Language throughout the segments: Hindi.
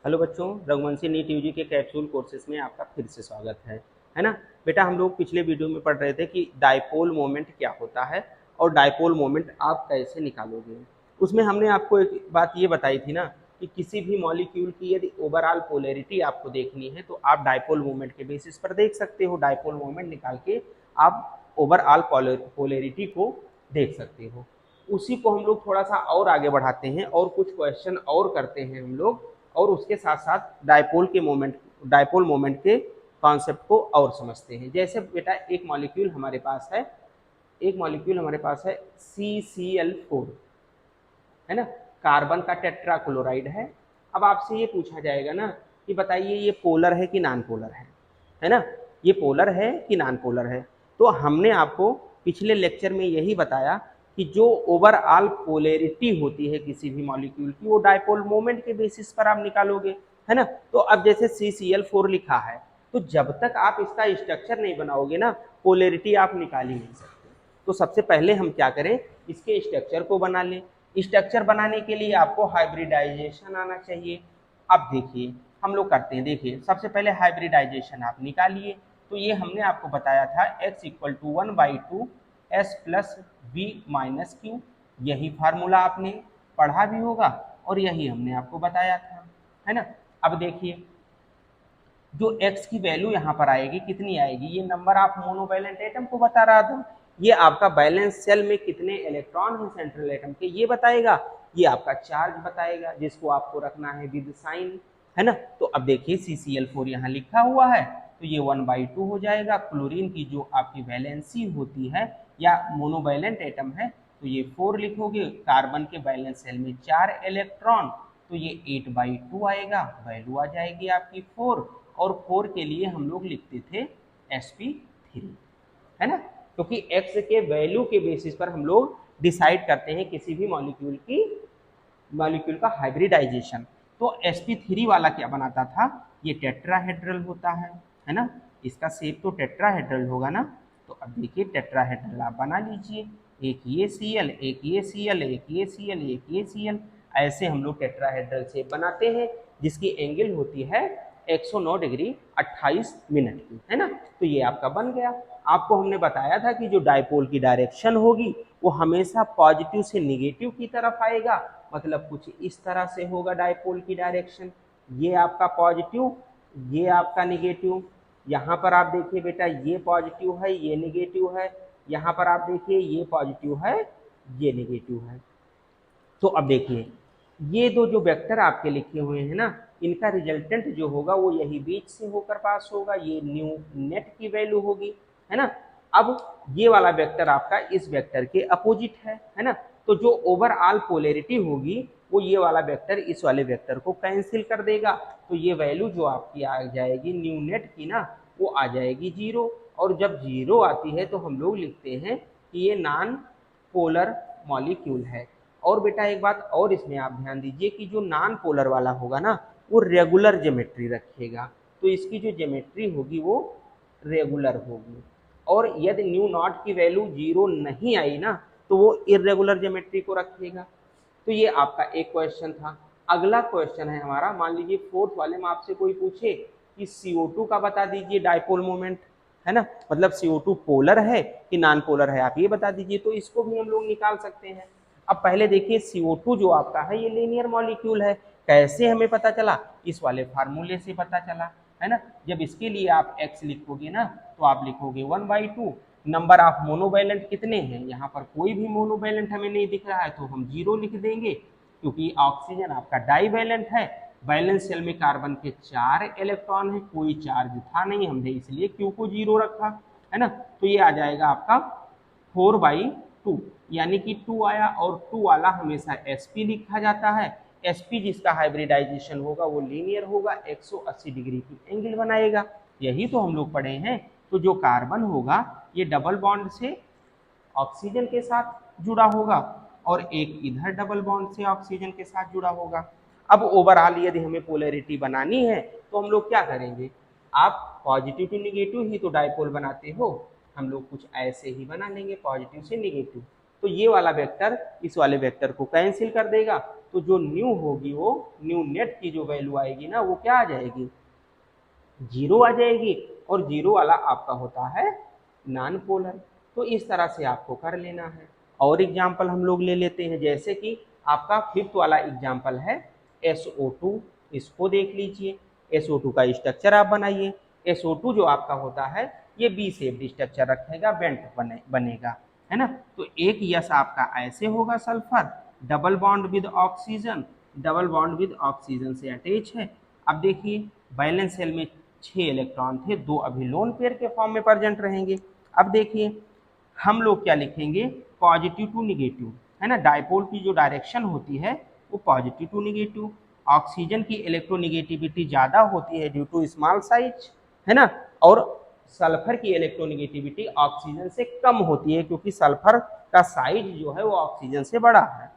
हेलो बच्चों, रघुवंशी नीट यूजी के कैप्सूल कोर्सेज में आपका फिर से स्वागत है ना। बेटा, हम लोग पिछले वीडियो में पढ़ रहे थे कि डायपोल मोमेंट क्या होता है और डायपोल मोमेंट आप कैसे निकालोगे। उसमें हमने आपको एक बात ये बताई थी ना कि किसी भी मॉलिक्यूल की यदि ओवरऑल पोलैरिटी आपको देखनी है तो आप डायपोल मोमेंट के बेसिस पर देख सकते हो। डायपोल मोमेंट निकाल के आप ओवरऑल पोलैरिटी को देख सकते हो। उसी को हम लोग थोड़ा सा और आगे बढ़ाते हैं और कुछ क्वेश्चन और करते हैं हम लोग, और उसके साथ साथ डायपोल मोमेंट के कॉन्सेप्ट को और समझते हैं। जैसे बेटा एक मॉलिक्यूल हमारे पास है CCl4, है ना, कार्बन का टेट्राक्लोराइड है। अब आपसे ये पूछा जाएगा ना कि बताइए ये पोलर है कि नॉन पोलर है ना, ये पोलर है कि नॉन पोलर है। तो हमने आपको पिछले लेक्चर में यही बताया कि जो ओवरऑल पोलैरिटी होती है किसी भी मॉलिक्यूल की, वो डायपोल मोमेंट के बेसिस पर आप निकालोगे, है ना। तो अब जैसे CCl4 लिखा है, तो जब तक आप इसका स्ट्रक्चर नहीं बनाओगे ना, पोलैरिटी आप निकाल ही नहीं सकते। तो सबसे पहले हम क्या करें, इसके स्ट्रक्चर को बना लें। स्ट्रक्चर बनाने के लिए आपको हाइब्रिडाइजेशन आना चाहिए। अब देखिए हम लोग करते हैं, देखिए सबसे पहले हाइब्रिडाइजेशन आप निकालिए। तो ये हमने आपको बताया था x = 1/2 s + v - q। यही फार्मूला आपने पढ़ा भी होगा और यही हमने आपको बताया था, है ना। अब देखिए जो x की वैल्यू यहाँ पर आएगी, कितनी आएगी, ये नंबर ऑफ मोनोवैलेंट एटम को बता रहा था। ये आपका बैलेंस सेल में कितने इलेक्ट्रॉन हैं सेंट्रल एटम के, ये बताएगा। ये आपका चार्ज बताएगा जिसको आपको रखना है विद साइन, है ना। तो अब देखिए CCl4 यहाँ लिखा हुआ है, तो ये 1/2 हो जाएगा। क्लोरीन की जो आपकी वैलेंसी होती है या मोनोवैलेंट एटम है, तो ये 4 लिखोगे। कार्बन के बैलेंस सेल में 4 इलेक्ट्रॉन, तो ये 8/2 आएगा, वैल्यू आ जाएगी आपकी 4। और 4 के लिए हम लोग लिखते थे sp3, है ना, क्योंकि x के वैल्यू के बेसिस पर हम लोग डिसाइड करते हैं किसी भी मॉलिक्यूल का हाइब्रिडाइजेशन। तो sp3 वाला क्या बनाता था, ये टेट्राहेड्रल होता है ना। इसका शेप तो टेट्राहेड्रल होगा ना। तो अब देखिए टेट्राहेड्रल आप बना लीजिए, एक ये Cl, एक ये Cl, एक ये Cl, एक ये Cl। ऐसे हम लोग टेट्राहेड्रल शेप बनाते हैं जिसकी एंगल होती है 109 डिग्री 28 मिनट की, है ना। तो ये आपका बन गया। आपको हमने बताया था कि जो डायपोल की डायरेक्शन होगी वो हमेशा पॉजिटिव से निगेटिव की तरफ आएगा, मतलब कुछ इस तरह से होगा डायपोल की डायरेक्शन। ये आपका पॉजिटिव, ये आपका निगेटिव। यहाँ पर आप देखिए बेटा, ये पॉजिटिव है, ये निगेटिव है। यहाँ पर आप देखिए ये पॉजिटिव है, ये निगेटिव है। तो अब देखिए ये दो जो वेक्टर आपके लिखे हुए हैं ना, इनका रिजल्टेंट जो होगा वो यही बीच से होकर पास होगा, ये न्यू नेट की वैल्यू होगी, है ना। अब ये वाला वेक्टर आपका इस वेक्टर के अपोजिट है ना। तो जो ओवरऑल पोलैरिटी होगी वो ये वाला वेक्टर इस वाले वेक्टर को कैंसिल कर देगा। तो ये वैल्यू जो आपकी आ जाएगी न्यू नेट की ना, वो आ जाएगी 0। और जब 0 आती है तो हम लोग लिखते हैं कि ये नॉन पोलर मॉलिक्यूल है। और बेटा एक बात और इसमें आप ध्यान दीजिए कि जो नॉन पोलर वाला होगा ना, वो रेगुलर ज्योमेट्री रखेगा। तो इसकी जो ज्योमेट्री होगी वो रेगुलर होगी। और यदि न्यू नॉट की वैल्यू 0 नहीं आई ना, तो वो इरेगुलर ज्योमेट्री को रखेगा। तो ये आपका एक क्वेश्चन था। अगला क्वेश्चन है हमारा, मान लीजिए फोर्थ वाले में आपसे कोई पूछे कि CO2 का बता दीजिए डायपोल मोमेंट, है ना, मतलब CO2 पोलर है कि नॉन पोलर है, आप ये बता दीजिए। तो इसको भी हम लोग निकाल सकते हैं। अब पहले देखिए CO2 जो आपका है ये लीनियर मॉलिक्यूल है। कैसे हमें पता चला, इस वाले फार्मूले से पता चला, है ना। जब इसके लिए आप x लिखोगे ना, तो आप लिखोगे 1/2। नंबर ऑफ मोनोवैलेंट कितने हैं, यहाँ पर कोई भी मोनोवैलेंट हमें नहीं दिख रहा है तो हम 0 लिख देंगे, क्योंकि ऑक्सीजन आपका डाईवैलेंट है। वैलेंस शेल में कार्बन के 4 इलेक्ट्रॉन है, कोई चार्ज था नहीं, हमने इसलिए Q को 0 रखा, है ना। तो ये आ जाएगा आपका 4/2, यानी कि 2 आया। और 2 वाला हमेशा sp लिखा जाता है। sp जिसका हाइब्रिडाइजेशन होगा वो लीनियर होगा, 180 डिग्री की एंगल बनाएगा। यही तो हम लोग पढ़े हैं। तो जो कार्बन होगा ये डबल बॉन्ड से ऑक्सीजन के साथ जुड़ा होगा और एक इधर डबल बॉन्ड से ऑक्सीजन के साथ जुड़ा होगा। अब ओवरऑल यदि हमें पोलैरिटी बनानी है तो हम लोग क्या करेंगे, आप पॉजिटिव टू निगेटिव ही तो डायपोल बनाते हो, हम लोग कुछ ऐसे ही बना लेंगे, पॉजिटिव से निगेटिव। तो ये वाला वेक्टर इस वाले वेक्टर को कैंसिल कर देगा, तो जो न्यू होगी वो न्यू नेट की जो वैल्यू आएगी ना वो क्या आ जाएगी, 0 आ जाएगी। और 0 वाला आपका होता है नॉन पोलर। तो इस तरह से आपको कर लेना है। और एग्जाम्पल हम लोग ले लेते हैं, जैसे कि आपका 5th वाला एग्जाम्पल है SO2। इसको देख लीजिए, SO2 का स्ट्रक्चर आप बनाइए। SO2 जो आपका होता है ये बी शेप्ड स्ट्रक्चर रखेगा, बेंट बनेगा, है ना। तो एक यस आपका ऐसे होगा sulphur, double bond with oxygen, double bond with oxygen से अटैच है। अब देखिए बैलेंस सेल में 6 इलेक्ट्रॉन थे, 2 अभी लोन पेयर के फॉर्म में प्रेजेंट रहेंगे। अब देखिए हम लोग क्या लिखेंगे, पॉजिटिव टू निगेटिव, है ना। डायपोल की जो डायरेक्शन होती है वो पॉजिटिव टू निगेटिव। ऑक्सीजन की इलेक्ट्रोनिगेटिविटी ज़्यादा होती है ड्यू टू स्मॉल साइज, है ना। और सल्फर की इलेक्ट्रोनिगेटिविटी ऑक्सीजन से कम होती है क्योंकि सल्फर का साइज जो है वो ऑक्सीजन से बड़ा है।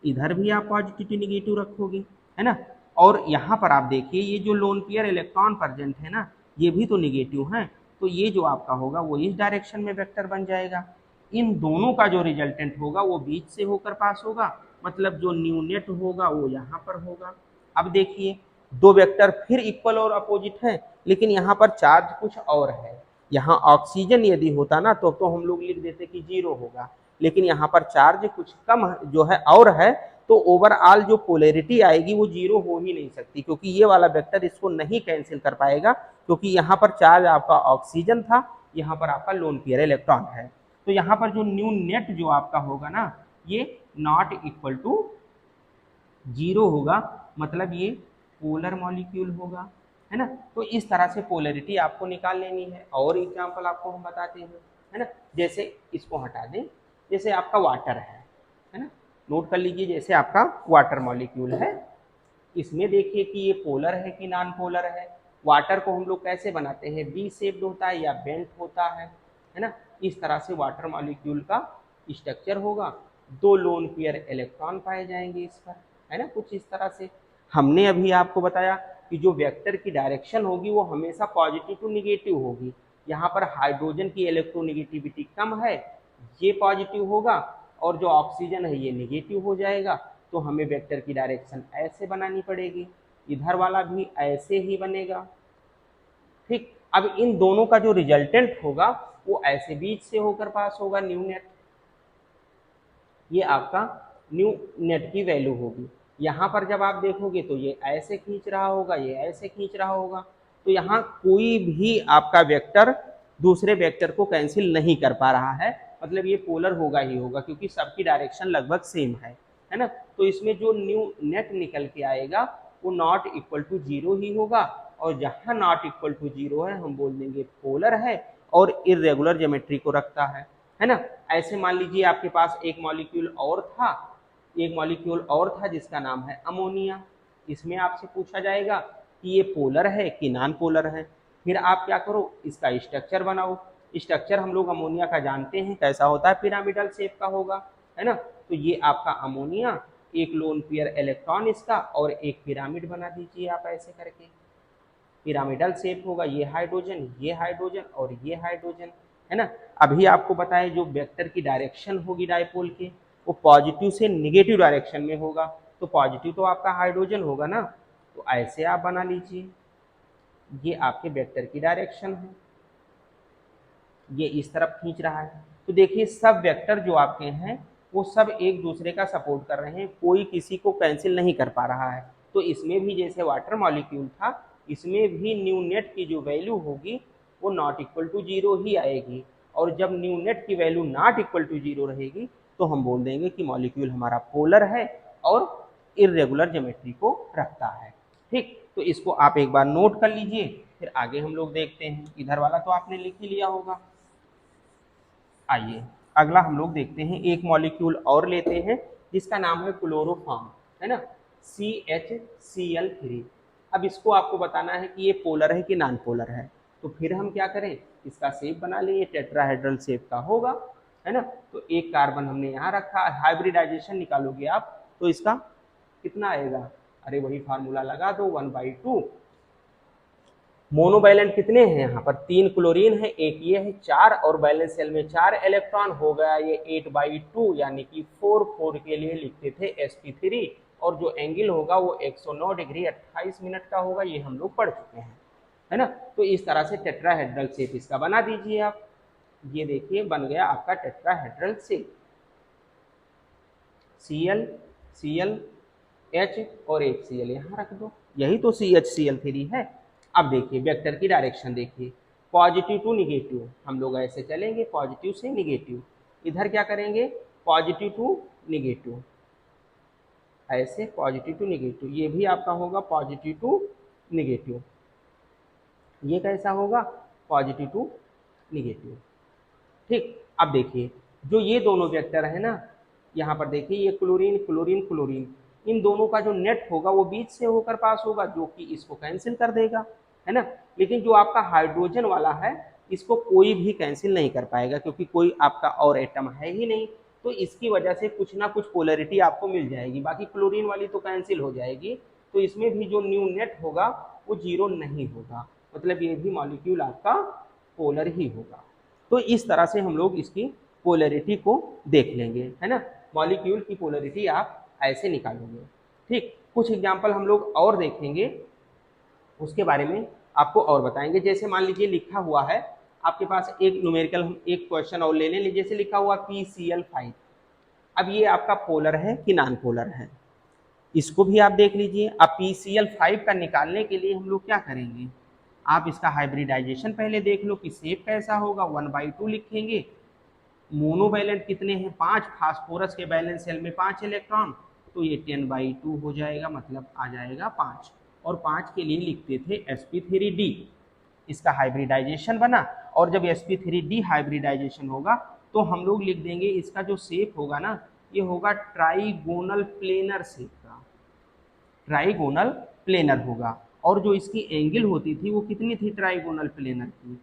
इधर भी आप पॉजिटिव टू निगेटिव रखोगे, है ना। और यहाँ पर आप देखिए ये जो लोन पेयर इलेक्ट्रॉन प्रेजेंट है ना ये भी तो निगेटिव है, तो ये जो आपका होगा वो इस डायरेक्शन में वेक्टर बन जाएगा। इन दोनों का जो रिजल्टेंट होगा वो बीच से होकर पास होगा, मतलब जो न्यू नेट होगा वो यहाँ पर होगा। अब देखिए दो वेक्टर फिर इक्वल और अपोजिट है, लेकिन यहाँ पर चार्ज कुछ और है। यहाँ ऑक्सीजन यदि होता ना तो हम लोग लिख देते कि 0 होगा, लेकिन यहाँ पर चार्ज कुछ कम जो है और है, तो ओवरऑल जो पोलैरिटी आएगी वो 0 हो ही नहीं सकती, क्योंकि ये वाला वेक्टर इसको नहीं कैंसिल कर पाएगा, क्योंकि यहाँ पर चार्ज आपका ऑक्सीजन था, यहाँ पर आपका लोन पेयर इलेक्ट्रॉन है। तो यहाँ पर जो न्यू नेट जो आपका होगा ना ये नॉट इक्वल टू 0 होगा, मतलब ये पोलर मॉलिक्यूल होगा, है ना। तो इस तरह से पोलैरिटी आपको निकाल लेनी है। और एग्जांपल आपको हम बताते हैं, है ना। जैसे इसको हटा दें, जैसे आपका वाटर है ना। नोट कर लीजिए, जैसे आपका वाटर मॉलिक्यूल है, इसमें देखिए कि ये पोलर है कि नॉन पोलर है। वाटर को हम लोग कैसे बनाते हैं, बी शेप्ड होता है या बेंट होता है ना। इस तरह से वाटर मॉलिक्यूल का स्ट्रक्चर होगा। 2 लोन पेयर इलेक्ट्रॉन पाए जाएंगे इस पर, है ना। कुछ इस तरह से हमने अभी आपको बताया कि जो वेक्टर की डायरेक्शन होगी वो हमेशा पॉजिटिव टू निगेटिव होगी। यहाँ पर हाइड्रोजन की इलेक्ट्रोनिगेटिविटी कम है, ये पॉजिटिव होगा, और जो ऑक्सीजन है ये निगेटिव हो जाएगा। तो हमें वेक्टर की डायरेक्शन ऐसे बनानी पड़ेगी, इधर वाला भी ऐसे ही बनेगा, ठीक। अब इन दोनों का जो रिजल्टेंट होगा वो ऐसे बीच से होकर पास होगा न्यू नेट, ये आपका न्यू नेट की वैल्यू होगी। यहाँ पर जब आप देखोगे तो ये ऐसे खींच रहा होगा, ये ऐसे खींच रहा होगा, तो यहाँ कोई भी आपका वेक्टर दूसरे वेक्टर को कैंसिल नहीं कर पा रहा है, मतलब ये पोलर होगा ही होगा, क्योंकि सबकी डायरेक्शन लगभग सेम है ना। तो इसमें जो न्यू नेट निकल के आएगा वो नॉट इक्वल टू 0 ही होगा, और जहाँ नॉट इक्वल टू 0 है हम बोल देंगे पोलर है और इर्रेगुलर ज्योमेट्री को रखता है ना। ऐसे मान लीजिए आपके पास एक मॉलिक्यूल और था जिसका नाम है अमोनिया। इसमें आपसे पूछा जाएगा कि ये पोलर है कि नॉन पोलर है। फिर आप क्या करो, इसका स्ट्रक्चर बनाओ। स्ट्रक्चर हम लोग अमोनिया का जानते हैं कैसा होता है, पिरामिडल शेप का होगा, है ना। तो ये आपका अमोनिया, एक लोन पेयर इलेक्ट्रॉन इसका, और एक पिरामिड बना दीजिए आप ऐसे करके, पिरामिडल शेप होगा। ये हाइड्रोजन और ये हाइड्रोजन, है ना। अभी आपको बताएं जो वेक्टर की डायरेक्शन होगी डायपोल की वो पॉजिटिव से निगेटिव डायरेक्शन में होगा, तो पॉजिटिव तो आपका हाइड्रोजन होगा ना, तो ऐसे आप बना लीजिए। ये आपके वेक्टर की डायरेक्शन है, ये इस तरफ खींच रहा है। तो देखिए सब वेक्टर जो आपके हैं वो सब एक दूसरे का सपोर्ट कर रहे हैं, कोई किसी को कैंसिल नहीं कर पा रहा है। तो इसमें भी जैसे वाटर मॉलिक्यूल था, इसमें भी न्यू नेट की जो वैल्यू होगी वो नॉट इक्वल टू 0 ही आएगी। और जब न्यू नेट की वैल्यू नॉट इक्वल टू 0 रहेगी तो हम बोल देंगे कि मॉलिक्यूल हमारा पोलर है और इर्रेगुलर ज्योमेट्री को रखता है, ठीक। तो इसको आप एक बार नोट कर लीजिए, फिर आगे हम लोग देखते हैं। इधर वाला तो आपने लिख ही लिया होगा। आइए अगला हम लोग देखते हैं, एक मॉलिक्यूल और लेते हैं जिसका नाम है क्लोरोफॉर्म, है ना, CHCl3। अब इसको आपको बताना है कि ये पोलर है कि नॉन पोलर है। तो फिर हम क्या करें, इसका शेप बना लें, ये टेट्राहेड्रल शेप का होगा, है ना। तो एक कार्बन हमने यहाँ रखा, हाइब्रिडाइजेशन निकालोगे आप तो इसका कितना आएगा, अरे वही फार्मूला लगा दो, 1/2 मोनोवैलेंट कितने हैं यहाँ पर, 3 क्लोरीन है, एक ये है 4, और वैलेंस शेल में 4 इलेक्ट्रॉन हो गया ये 8/2, यानी कि 4 के लिए लिखते थे sp3, और जो एंगल होगा वो 109 डिग्री 28 मिनट का होगा, ये हम लोग पढ़ चुके हैं, है ना। तो इस तरह से टेट्राहेड्रल शेप इसका बना दीजिए आप। ये देखिए बन गया आपका tetrahedral shape, Cl Cl H और एक Cl यहाँ रख दो, यही तो CHCl3 है। अब देखिए वेक्टर की डायरेक्शन देखिए, पॉजिटिव टू निगेटिव, हम लोग ऐसे चलेंगे पॉजिटिव से निगेटिव, इधर क्या करेंगे पॉजिटिव टू निगेटिव, ऐसे पॉजिटिव टू निगेटिव, ये भी आपका होगा पॉजिटिव टू निगेटिव, ये कैसा होगा पॉजिटिव टू निगेटिव। ठीक, अब देखिए जो ये दोनों वेक्टर है ना, यहाँ पर देखिए ये क्लोरीन क्लोरीन क्लोरीन, इन दोनों का जो नेट होगा वो बीच से होकर पास होगा, जो कि इसको कैंसिल कर देगा, है ना। लेकिन जो आपका हाइड्रोजन वाला है इसको कोई भी कैंसिल नहीं कर पाएगा, क्योंकि कोई आपका और एटम है ही नहीं, तो इसकी वजह से कुछ ना कुछ पोलरिटी आपको मिल जाएगी, बाकी क्लोरीन वाली तो कैंसिल हो जाएगी, तो इसमें भी जो न्यू नेट होगा वो 0 नहीं होगा, मतलब ये भी मॉलिक्यूल आपका पोलर ही होगा। तो इस तरह से हम लोग इसकी पोलरिटी को देख लेंगे, है ना, मॉलिक्यूल की पोलरिटी आप ऐसे निकालोगे। ठीक, कुछ एग्जाम्पल हम लोग और देखेंगे, उसके बारे में आपको और बताएंगे। जैसे मान लीजिए लिखा हुआ है आपके पास एक न्यूमेरिकल, हम एक क्वेश्चन और ले लें, जैसे लिखा हुआ PCl5, अब ये आपका पोलर है कि नॉन पोलर है, इसको भी आप देख लीजिए। अब PCl5 का निकालने के लिए हम लोग क्या करेंगे, आप इसका हाइब्रिडाइजेशन पहले देख लो कि शेप कैसा होगा, 1/2 लिखेंगे, मोनोवैलेंट कितने हैं 5, फास्फोरस के बैलेंस शेल में 5 इलेक्ट्रॉन, तो ये 10/2 हो जाएगा, मतलब आ जाएगा 5, और 5 के लिए लिखते थे sp3d, इसका हाइब्रिडाइजेशन बना, और जब sp3d हाइब्रिडाइजेशन होगा तो हम लोग लिख देंगे इसका जो शेप होगा ना, ये होगा ट्राइगोनल प्लेनर शेप का, ट्राइगोनल प्लेनर होगा, और जो इसकी एंगल होती थी वो कितनी थी ट्राइगोनल प्लेनर की,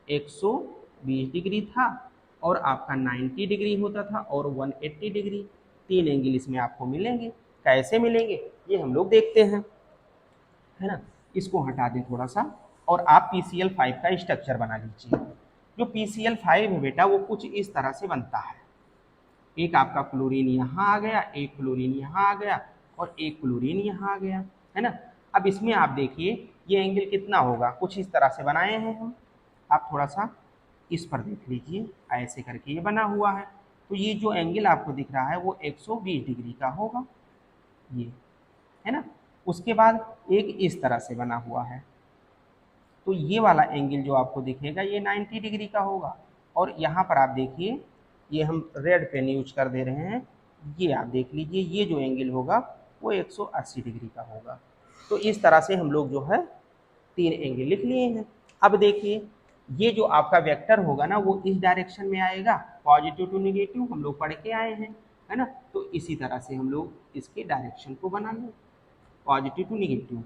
120 डिग्री था, और आपका 90 डिग्री होता था, और 180 डिग्री, 3 एंगल इसमें आपको मिलेंगे। कैसे मिलेंगे ये हम लोग देखते हैं, है ना। इसको हटा दें थोड़ा सा, और आप PCl5 का स्ट्रक्चर बना लीजिए। जो PCl5 है बेटा वो कुछ इस तरह से बनता है, एक आपका क्लोरीन यहाँ आ गया, एक क्लोरीन यहाँ आ गया, और एक क्लोरीन यहाँ आ गया, है ना। अब इसमें आप देखिए ये एंगल कितना होगा, कुछ इस तरह से बनाए हैं हम, आप थोड़ा सा इस पर देख लीजिए, ऐसे करके ये बना हुआ है, तो ये जो एंगल आपको दिख रहा है वो 120 डिग्री का होगा, ये, है ना। उसके बाद एक इस तरह से बना हुआ है, तो ये वाला एंगल जो आपको दिखेगा ये 90 डिग्री का होगा, और यहाँ पर आप देखिए ये हम रेड पेन यूज कर दे रहे हैं, ये आप देख लीजिए ये जो एंगल होगा वो 180 डिग्री का होगा। तो इस तरह से हम लोग जो है 3 एंगल लिख लिए हैं। अब देखिए ये जो आपका वेक्टर होगा ना वो इस डायरेक्शन में आएगा, पॉजिटिव टू निगेटिव हम लोग पढ़ के आए हैं, है ना। तो इसी तरह से हम लोग इसके डायरेक्शन को बना लें, पॉजिटिव टू निगेटिव।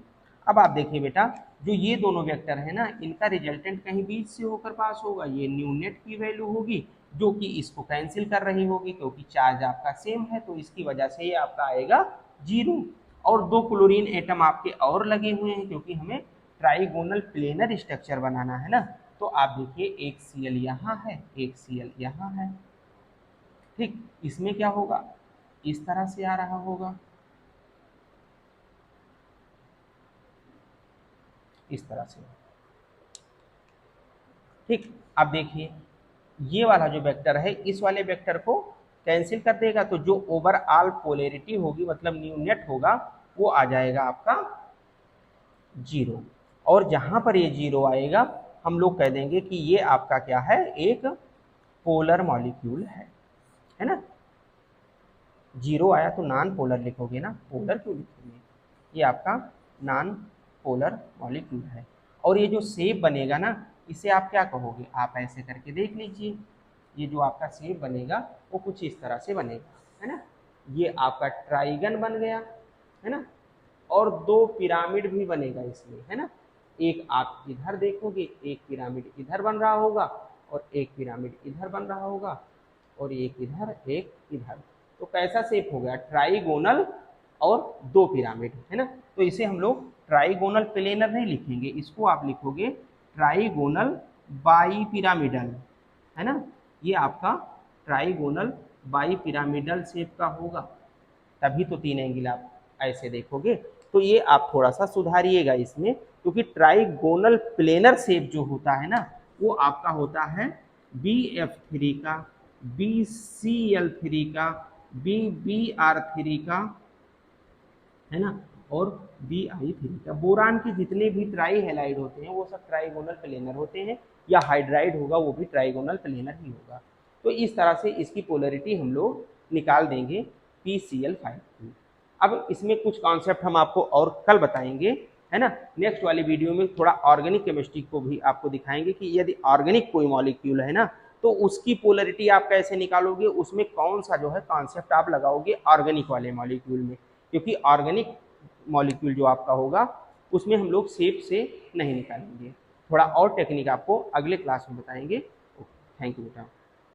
अब आप देखिए बेटा जो ये दोनों वेक्टर है ना, इनका रिजल्टेंट कहीं बीच से होकर पास होगा, ये न्यू नेट की वैल्यू होगी जो कि इसको कैंसिल कर रही होगी, क्योंकि चार्ज आपका सेम है, तो इसकी वजह से ये आपका आएगा 0, और 2 क्लोरीन एटम आपके और लगे हुए हैं, क्योंकि हमें ट्राइगोनल प्लेनर स्ट्रक्चर बनाना है ना। तो आप देखिए एक Cl यहाँ है, एक Cl यहाँ है, ठीक, इसमें क्या होगा, इस तरह से आ रहा होगा, इस तरह से, ठीक। अब देखिए ये वाला जो वेक्टर है इस वाले वेक्टर को कैंसिल कर देगा, तो जो ओवरऑल पोलैरिटी होगी मतलब न्यू नेट होगा वो आ जाएगा आपका 0, और जहां पर ये 0 आएगा हम लोग कह देंगे कि ये आपका क्या है, एक पोलर मॉलिक्यूल है ना। 0 आया तो नॉन पोलर लिखोगे ना, पोलर क्यों लिखोगे, ये आपका नॉन पोलर मॉलिक्यूल है। और ये जो शेप बनेगा ना इसे आप क्या कहोगे, आप ऐसे करके देख लीजिए, ये जो आपका शेप बनेगा वो कुछ इस तरह से बनेगा, है ना। ये आपका ट्राइगन बन गया, है ना, और 2 पिरामिड भी बनेगा इसमें, है ना। एक आप इधर देखोगे, एक पिरामिड इधर बन रहा होगा, और एक पिरामिड इधर बन रहा होगा, और एक इधर एक इधर, तो कैसा शेप हो गया, ट्राइगोनल और 2 पिरामिड, है ना। तो इसे हम लोग ट्राइगोनल प्लेनर नहीं लिखेंगे, इसको आप लिखोगे ट्राइगोनल बाईपिरामिडल, है ना। ये आपका ट्राइगोनल बाईपिरामिडल शेप का होगा, तभी तो 3 एंगल आप ऐसे देखोगे। तो ये आप थोड़ा सा सुधारिएगा इसमें, क्योंकि ट्राइगोनल प्लेनर शेप जो होता है ना, वो आपका होता है BF3 का, BCl3 का, BBr3 का, है ना, और Bi3 का। बोरान के जितने भी ट्राई हेलाइड होते हैं वो सब ट्राइगोनल प्लेनर होते हैं, या हाइड्राइड होगा वो भी ट्राइगोनल प्लेनर ही होगा। तो इस तरह से इसकी पोलरिटी हम लोग निकाल देंगे PCl5 की। अब इसमें कुछ कॉन्सेप्ट हम आपको और कल बताएंगे, है ना। नेक्स्ट वाली वीडियो में थोड़ा ऑर्गेनिक केमिस्ट्री को भी आपको दिखाएंगे कि यदि ऑर्गेनिक कोई मॉलिक्यूल है ना, तो उसकी पोलरिटी आप कैसे निकालोगे, उसमें कौन सा जो है कॉन्सेप्ट आप लगाओगे ऑर्गेनिक वाले मॉलिक्यूल में, क्योंकि ऑर्गेनिक मॉलिक्यूल जो आपका होगा उसमें हम लोग शेप से नहीं निकालेंगे। थोड़ा और टेक्निक आपको अगले क्लास में बताएंगे। थैंक यू बेटा।